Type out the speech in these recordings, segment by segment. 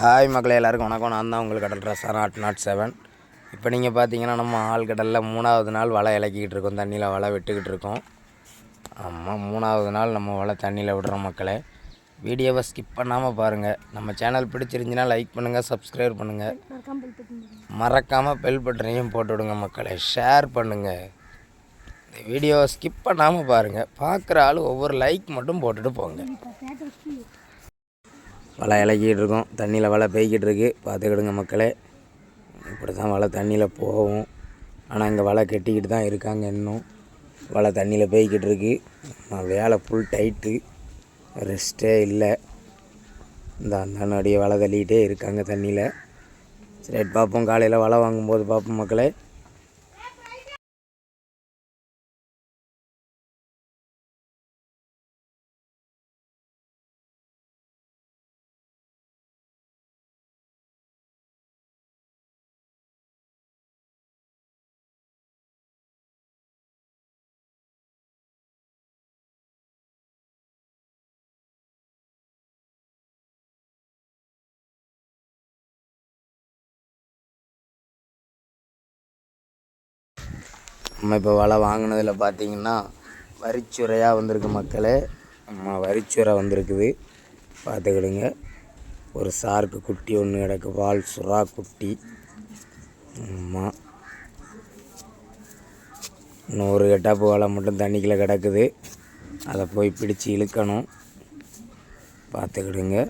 Hi மக்களே, எல்லாருக்கும் வணக்கம். நான் தான் உங்களுக்கு கடல் ரசா 007. இப்போ நீங்கள் பார்த்தீங்கன்னா நம்ம ஆழ்கடலில் 3வது நாள் வலை இலக்கிக்கிட்டு இருக்கோம். தண்ணியில் வலை விட்டுக்கிட்டு இருக்கோம். ஆமாம், 3வது நாள் நம்ம வலை தண்ணியில் விடுறோம் மக்களே. வீடியோவை ஸ்கிப் பண்ணாமல் பாருங்கள். நம்ம சேனல் பிடிச்சிருந்துச்சின்னா லைக் பண்ணுங்கள், சப்ஸ்கிரைப் பண்ணுங்கள், மறக்காமல் பெல் பட்டனையும் போட்டு விடுங்க மக்களே. ஷேர் பண்ணுங்கள். இந்த வீடியோவை ஸ்கிப் பண்ணாமல் பாருங்கள். பார்க்குற ஆள் ஒவ்வொரு லைக் மட்டும் போட்டுட்டு போங்க. வலை இலக்கிட்டு இருக்கோம். தண்ணியில் வலை பெய்கிட்டு இருக்கு, பார்த்துக்கிடுங்க மக்களே. இப்படி தான் வலை தண்ணியில் போகும். ஆனால் இங்கே வலை கட்டிக்கிட்டு தான் இருக்காங்க. இன்னும் வலை தண்ணியில் பெய்கிட்டு இருக்கு. வேலை ஃபுல் டைட்டு, ரெஸ்ட்டே இல்லை. இந்த அண்ணனுடைய வலை தள்ளிக்கிட்டே இருக்காங்க தண்ணியில். சரி, பார்ப்போம். காலையில் வலை வாங்கும்போது பார்ப்போம் மக்களே. நம்ம இப்போ வலை வாங்கினதில் பார்த்திங்கன்னா வரிச்சுரையாக வந்திருக்கு மக்களே. வரிச்சுரை வந்திருக்குது, பார்த்துக்கிடுங்க. ஒரு சார்க்கு குட்டி ஒன்று கிடக்கு, வால் சுறா குட்டி. ஆமாம், இன்னும் ஒரு கெட்டாப்பு வலை மட்டும் தண்ணிக்குள்ளே கிடக்குது. அதை போய் பிடிச்சி இழுக்கணும், பார்த்துக்கிடுங்க.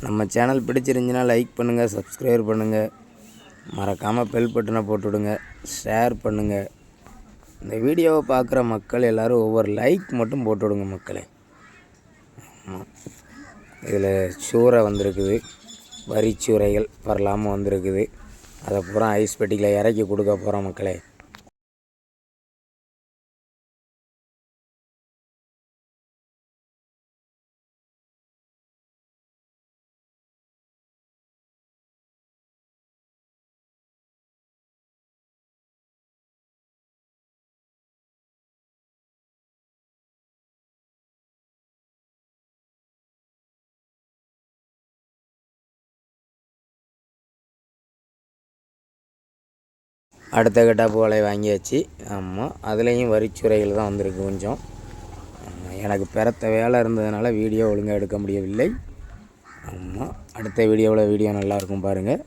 நம்ம சேனல் பிடிச்சிருந்துச்சின்னா லைக் பண்ணுங்கள், சப்ஸ்கிரைப் பண்ணுங்கள், மறக்காமல் பெல் பட்டனை போட்டுவிடுங்க, ஷேர் பண்ணுங்கள். இந்த வீடியோவை பார்க்குற மக்கள் எல்லோரும் ஒவ்வொரு லைக் மட்டும் போட்டுவிடுங்க மக்களே. இதில் சூறை வந்திருக்குது, வரிச்சூரைகள் வரலாமல் வந்திருக்குது. அதை பூரா ஐஸ் பெட்டியில் இறக்கி கொடுக்க போகிறோம் மக்களே. அடுத்த கட்டாப்பு வலையை வாங்கியாச்சு. ஆமாம், அதுலேயும் வரிச்சுரைகள் தான் வந்திருக்கு கொஞ்சம். எனக்கு பெறத்த வேலை இருந்ததுனால வீடியோ ஒழுங்காக எடுக்க முடியவில்லை. ஆமாம், அடுத்த வீடியோ நல்லாயிருக்கும் பாருங்கள்.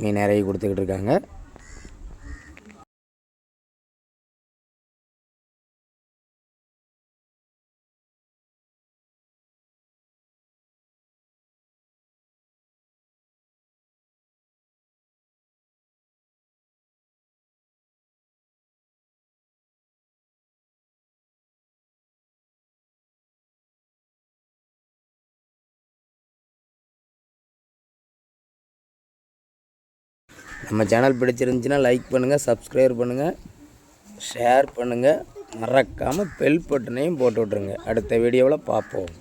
மீன் நிறைய கொடுத்துக்கிட்டு இருக்காங்க. நம்ம சேனல் பிடிச்சிருந்துச்சின்னா லைக் பண்ணுங்கள், சப்ஸ்கிரைப் பண்ணுங்கள், ஷேர் பண்ணுங்கள், மறக்காமல் பெல் பட்டனையும் போட்டு விட்ருங்க. அடுத்த வீடியோவில் பார்ப்போம்.